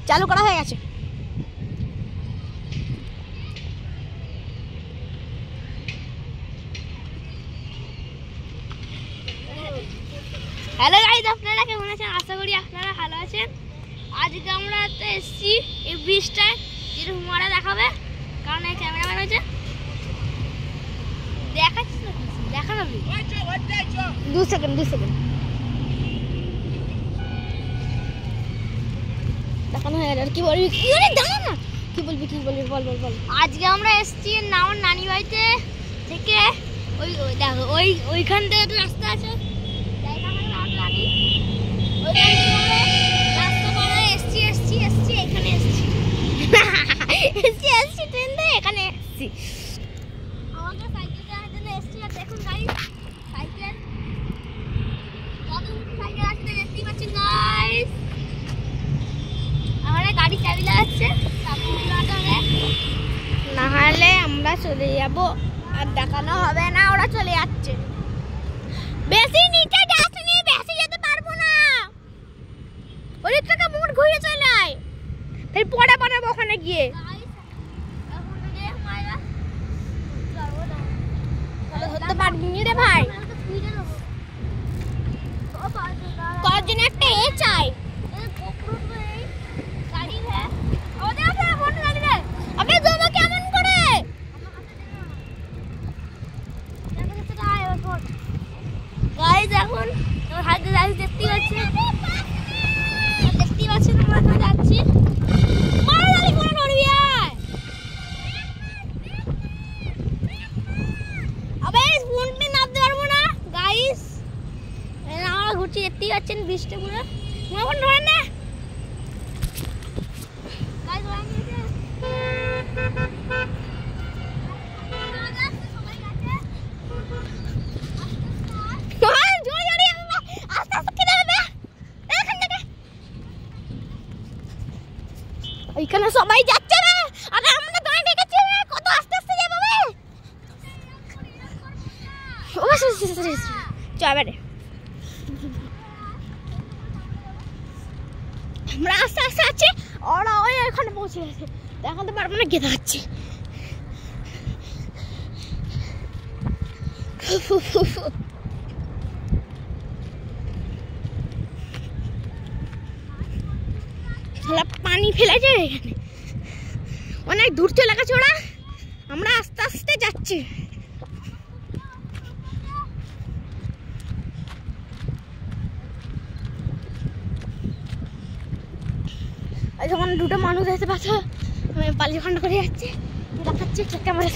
চালু করা হয়ে গেছে। হ্যালো গাইস, আপনারা কেমন আছেন? আশা করি আপনারা ভালো আছেন। আজকে আমরা এসেছি এই ব্রিজটায়, যেরকম মারা দেখাবে, কারণ এই ক্যামেরাম্যান হয়েছে। দেখাচ্ছিস না? দেখা যাবে 2 সেকেন্ড দেখানো হয়ে গেল। আর কি বলবি? দাঁড়া না, কি বলবি বল। আজকে আমরা এসেছি আমার নানি বাড়িতে থেকে। দেখো ওইখান থেকে তো রাস্তা আছে, এখানে এসছি। আমাকে সাইকেল চালানোর জন্য এসছি। আর দেখুন গাইস, সাইকেল আছে দেখতেই পাচ্ছেন গাইস। আমরা গাড়ি চাবি লাগাচ্ছে, না হলে আমরা চলে যাব, আর দেখানো হবে না। ওরা চলে যাচ্ছে। বেশি নিচে যাসনি, বেশি যেতে পারবো না। ওই থেকে মুখ ঘুরে চলে আয়, তাই পড়ে বানাবো ওখানে গিয়ে। ধরতে পারবি রে ভাই, করার জন্য একটা এ চাই। কেমন করে গাইস, এখন হাতে দেখতেই পাচ্ছেন আমরা যাচ্ছি। ঘুরছি, দেখতেই পাচ্ছেন বৃষ্টি পুরো। ধরেন না ওইখানে সবাই যাচ্ছে না, আর আমরা দাঁড়িয়ে দেখেছি কত আস্তে আস্তে যাবে। চল আমরা আস্তে আস্তে আছি, ওরা ওই এখানে পৌঁছে গেছে। দেখাতে পারবো না, গেঁদে যাচ্ছে। পানি ফেলেছে এখানে, অনেক দূর চলে গেছে ওরা। আমরা আস্তে আস্তে যাচ্ছি। যখন দুটো মানুষ এসে পাশে পালিয়ে ফান্ড করে যাচ্ছে, দেখাচ্ছে ক্যামেরা।